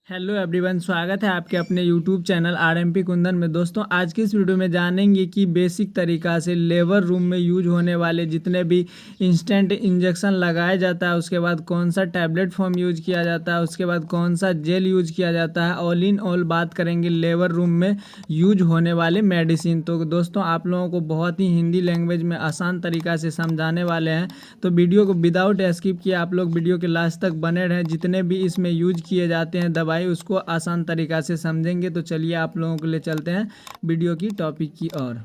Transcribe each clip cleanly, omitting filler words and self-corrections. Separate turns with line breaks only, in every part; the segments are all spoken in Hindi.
हेलो एवरीवन, स्वागत है आपके अपने यूट्यूब चैनल आरएमपी कुंदन में। दोस्तों, आज की इस वीडियो में जानेंगे कि बेसिक तरीका से लेबर रूम में यूज होने वाले जितने भी इंस्टेंट इंजेक्शन लगाया जाता है, उसके बाद कौन सा टैबलेट फॉर्म यूज किया जाता है, उसके बाद कौन सा जेल यूज किया जाता है। ऑल इन ऑल बात करेंगे लेबर रूम में यूज होने वाले मेडिसिन। तो दोस्तों, आप लोगों को बहुत ही हिंदी लैंग्वेज में आसान तरीका से समझाने वाले हैं, तो वीडियो को विदाउट स्किप किए आप लोग वीडियो के लास्ट तक बने रहें। जितने भी इसमें यूज किए जाते हैं दवाई उसको आसान तरीका से समझेंगे। तो चलिए आप लोगों के लिए चलते हैं वीडियो की टॉपिक की ओर।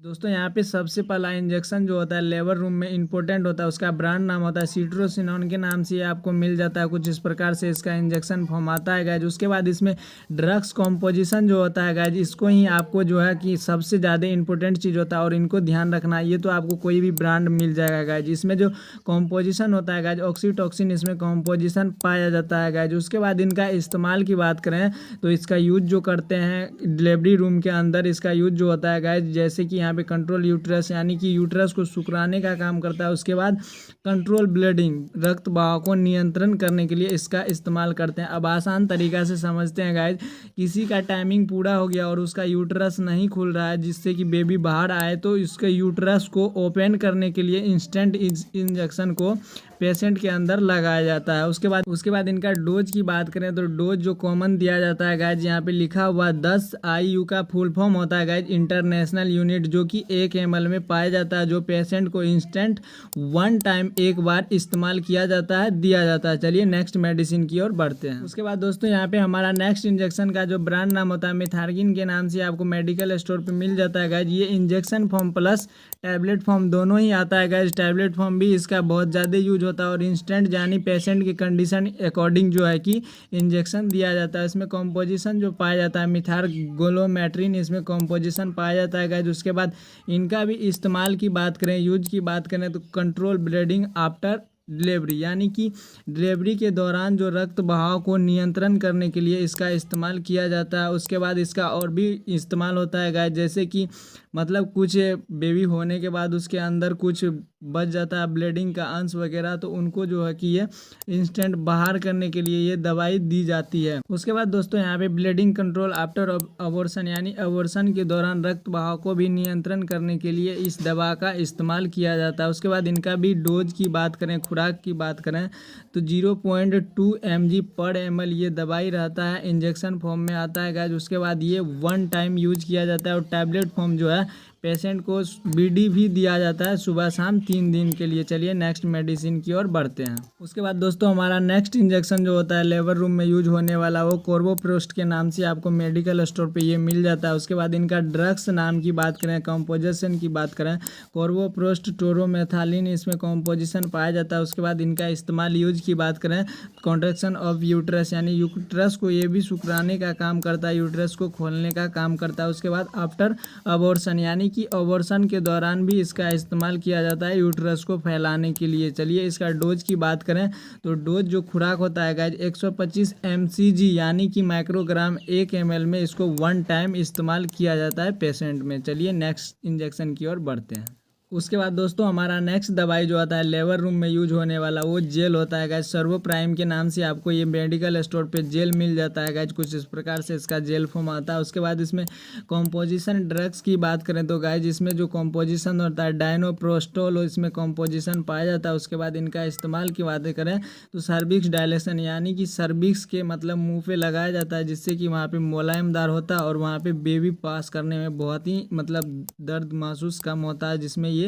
दोस्तों, यहाँ पे सबसे पहला इंजेक्शन जो होता है लेबर रूम में इंपॉर्टेंट होता है, उसका ब्रांड नाम होता है सिट्रोसिनोन के नाम से ये आपको मिल जाता है। कुछ इस प्रकार से इसका इंजेक्शन फॉर्म आता है गाइज। उसके बाद इसमें ड्रग्स कॉम्पोजिशन जो होता है गाइज, इसको ही आपको जो है कि सबसे ज़्यादा इंपॉर्टेंट चीज़ होता है और इनको ध्यान रखना है। ये तो आपको कोई भी ब्रांड मिल जाएगा गाइज। इसमें जो कॉम्पोजिशन होता है गाइज, ऑक्सीटॉक्सिन इसमें कॉम्पोजिशन पाया जाता है गाइज। उसके बाद इनका इस्तेमाल की बात करें तो इसका यूज जो करते हैं डिलीवरी रूम के अंदर, इसका यूज जो होता है गाइज, जैसे कि यहाँ पे कंट्रोल यूट्रस यानी कि यूट्रस को सुकराने का काम करता है। उसके बाद कंट्रोल ब्लीडिंग रक्त बहाव को नियंत्रण करने के लिए इसका इस्तेमाल करते हैं। अब आसान तरीका से समझते हैं गाइज। किसी का टाइमिंग पूरा हो गया और उसका यूट्रस नहीं खुल रहा है जिससे कि बेबी बाहर आए, तो इसके यूट्रस को ओपन करने के लिए इंस्टेंट इंजेक्शन को पेशेंट के अंदर लगाया जाता है। उसके बाद इनका डोज की बात करें तो डोज जो कॉमन दिया जाता है गाइज, यहाँ पे लिखा हुआ 10 IU का फुल फॉर्म होता है गाइज, इंटरनेशनल यूनिट, जो कि 1 ml में पाया जाता है, जो पेशेंट को इंस्टेंट 1 टाइम एक बार इस्तेमाल किया जाता है, दिया जाता है। चलिए नेक्स्ट मेडिसिन की ओर बढ़ते हैं। उसके बाद दोस्तों, यहाँ पे हमारा नेक्स्ट इंजेक्शन का जो ब्रांड नाम होता है मिथार्गिन के नाम से आपको मेडिकल स्टोर पे मिल जाता है गाइज। ये injection form plus tablet form दोनों ही आता है गाइज। टैबलेट फॉर्म भी इसका बहुत ज़्यादा यूज होता है और इंस्टेंट यानी पेशेंट की कंडीशन अकॉर्डिंग जो है कि इंजेक्शन दिया जाता है। इसमें कॉम्पोजिशन जो पाया जाता है मिथारगोलोमेट्रिन, इसमें कॉम्पोजिशन पाया जाता है गाइज। उसके बाद इनका भी इस्तेमाल की बात करें, यूज की बात करें तो कंट्रोल ब्लीडिंग आफ्टर डिलीवरी, यानी कि डिलीवरी के दौरान जो रक्त बहाव को नियंत्रण करने के लिए इसका इस्तेमाल किया जाता है। उसके बाद इसका और भी इस्तेमाल होता है गाइस, जैसे कि मतलब कुछ बेबी होने के बाद उसके अंदर कुछ बच जाता है ब्लीडिंग का अंश वगैरह, तो उनको जो है कि ये इंस्टेंट बाहर करने के लिए ये दवाई दी जाती है। उसके बाद दोस्तों, यहाँ पे ब्लीडिंग कंट्रोल आफ्टर अबॉर्शन, यानी अबॉर्शन के दौरान रक्त बहाव को भी नियंत्रण करने के लिए इस दवा का इस्तेमाल किया जाता है। उसके बाद इनका भी डोज की बात करें, खुराक की बात करें तो 0.2 mg पर ml ये दवाई रहता है, इंजेक्शन फॉर्म में आता है गाइस। उसके बाद ये 1 टाइम यूज किया जाता है और टैबलेट फॉर्म जो है पेशेंट को BD भी दिया जाता है सुबह शाम 3 दिन के लिए। चलिए नेक्स्ट मेडिसिन की ओर बढ़ते हैं। उसके बाद दोस्तों, हमारा नेक्स्ट इंजेक्शन जो होता है लेबर रूम में यूज होने वाला, वो कोर्बोप्रोस्ट के नाम से आपको मेडिकल स्टोर पे ये मिल जाता है। उसके बाद इनका ड्रग्स नाम की बात करें, कंपोजिशन की बात करें, कोर्बोप्रोस्ट टोरोमेथालिन इसमें कंपोजिशन पाया जाता है। उसके बाद इनका इस्तेमाल यूज की बात करें, कॉन्ट्रैक्शन ऑफ यूट्रस, यानी यूट्रस को ये भी सुकराने का काम करता है, यूट्रस को खोलने का काम करता है। उसके बाद आफ्टर अबॉर्शन, यानी कि अबॉर्शन के दौरान भी इसका इस्तेमाल किया जाता है यूट्रस को फैलाने के लिए। चलिए इसका डोज की बात करें तो डोज जो खुराक होता है गाइज 125 mcg, यानी कि माइक्रोग्राम 1 ml में इसको 1 टाइम इस्तेमाल किया जाता है पेशेंट में। चलिए नेक्स्ट इंजेक्शन की ओर बढ़ते हैं। उसके बाद दोस्तों, हमारा नेक्स्ट दवाई जो आता है लेबर रूम में यूज होने वाला, वो जेल होता है गाइज। सर्वो प्राइम के नाम से आपको ये मेडिकल स्टोर पे जेल मिल जाता है गाइज। कुछ इस प्रकार से इसका जेल फॉर्म आता है। उसके बाद इसमें कॉम्पोजिशन ड्रग्स की बात करें तो गाइज इसमें जो कॉम्पोजिशन होता है डायनोप्रोस्टोल, इसमें कॉम्पोजिशन पाया जाता है। उसके बाद इनका इस्तेमाल की बातें करें तो सर्विक्स डायलेशन, यानी कि सर्विक्स के मतलब मुँह पे लगाया जाता है, जिससे कि वहाँ पे मुलायमदार होता है और वहाँ पे बेबी पास करने में बहुत ही मतलब दर्द महसूस कम होता है, जिसमें ये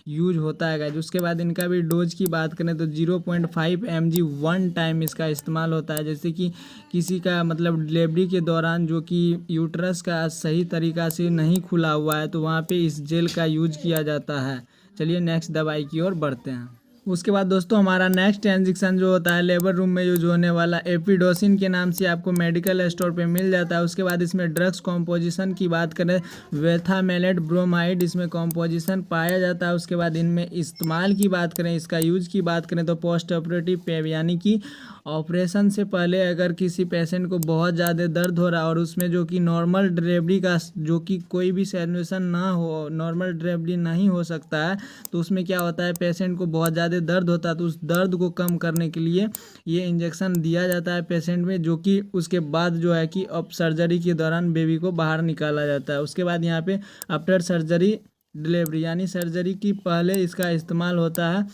यूज होता है गाइज। उसके बाद इनका भी डोज की बात करें तो 0.5 mg 1 टाइम इसका इस्तेमाल होता है। जैसे कि किसी का मतलब डिलीवरी के दौरान जो कि यूट्रस का सही तरीका से नहीं खुला हुआ है, तो वहाँ पे इस जेल का यूज किया जाता है। चलिए नेक्स्ट दवाई की ओर बढ़ते हैं। उसके बाद दोस्तों, हमारा नेक्स्ट इंजेक्शन जो होता है लेबर रूम में यूज होने वाला, एपिडोसिन के नाम से आपको मेडिकल स्टोर पे मिल जाता है। उसके बाद इसमें ड्रग्स कॉम्पोजिशन की बात करें, वेथामेलेट ब्रोमाइड इसमें कॉम्पोजिशन पाया जाता है। उसके बाद इनमें इस्तेमाल की बात करें, इसका यूज की बात करें तो पोस्ट ऑपरेटिव पेव, यानी कि ऑपरेशन से पहले अगर किसी पेशेंट को बहुत ज़्यादा दर्द हो रहा है और उसमें जो कि नॉर्मल डिलीवरी का जो कि कोई भी सिचुएशन ना हो, नॉर्मल डिलीवरी नहीं हो सकता है, तो उसमें क्या होता है, पेशेंट को बहुत ज़्यादा दर्द होता है, तो उस दर्द को कम करने के लिए ये इंजेक्शन दिया जाता है पेशेंट में, जो कि उसके बाद जो है कि अब सर्जरी के दौरान बेबी को बाहर निकाला जाता है। उसके बाद यहाँ पे आफ्टर सर्जरी डिलीवरी, यानी सर्जरी की पहले इसका इस्तेमाल होता है,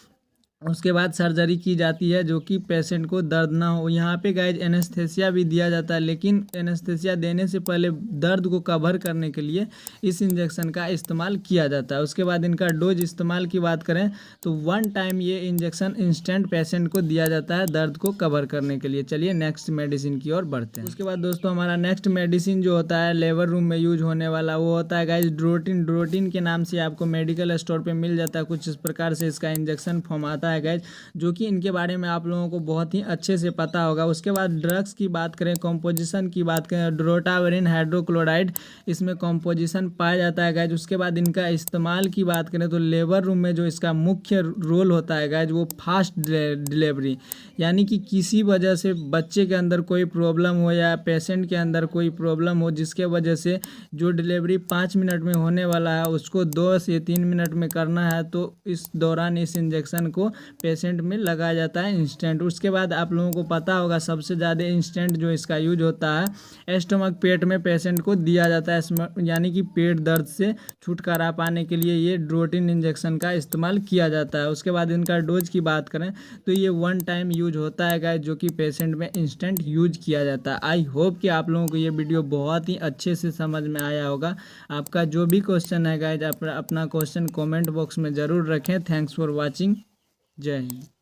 उसके बाद सर्जरी की जाती है जो कि पेशेंट को दर्द ना हो। यहाँ पे गाइज एनेस्थेसिया भी दिया जाता है, लेकिन एनेस्थेसिया देने से पहले दर्द को कवर करने के लिए इस इंजेक्शन का इस्तेमाल किया जाता है। उसके बाद इनका डोज इस्तेमाल की बात करें तो 1 टाइम ये इंजेक्शन इंस्टेंट पेशेंट को दिया जाता है दर्द को कवर करने के लिए। चलिए नेक्स्ट मेडिसिन की ओर बढ़ते हैं। उसके बाद दोस्तों हमारा नेक्स्ट मेडिसिन जो होता है लेबर रूम में यूज होने वाला, वो होता है गाइज ड्रोटिन। ड्रोटिन के नाम से आपको मेडिकल स्टोर पर मिल जाता है। कुछ इस प्रकार से इसका इंजेक्शन फॉर्म आता है गाइज, जो कि इनके बारे में आप लोगों को बहुत ही अच्छे से पता होगा। उसके बाद ड्रग्स की बात करें, कॉम्पोजिशन की बात करें, ड्रोटावेरिन हाइड्रोक्लोराइड इसमें कॉम्पोजिशन पाया जाता है गाइज। उसके बाद इनका इस्तेमाल की बात करें तो लेबर रूम में जो इसका मुख्य रोल होता है गाइज वो फास्ट डिलीवरी, यानी कि किसी वजह से बच्चे के अंदर कोई प्रॉब्लम हो या पेशेंट के अंदर कोई प्रॉब्लम हो जिसके वजह से जो डिलीवरी 5 मिनट में होने वाला है उसको 2 से 3 मिनट में करना है, तो इस दौरान इस इंजेक्शन को पेशेंट में लगाया जाता है इंस्टेंट। उसके बाद आप लोगों को पता होगा सबसे ज़्यादा इंस्टेंट जो इसका यूज होता है स्टमक, पेट में पेशेंट को दिया जाता है, यानी कि पेट दर्द से छुटकारा पाने के लिए ये ड्रोटिन इंजेक्शन का इस्तेमाल किया जाता है। उसके बाद इनका डोज की बात करें तो ये 1 टाइम यूज होता है गाइज, जो कि पेशेंट में इंस्टेंट यूज किया जाता है। आई होप कि आप लोगों को ये वीडियो बहुत ही अच्छे से समझ में आया होगा। आपका जो भी क्वेश्चन है गाइज अपना क्वेश्चन कॉमेंट बॉक्स में ज़रूर रखें। Thanks for watching. जय हिंद।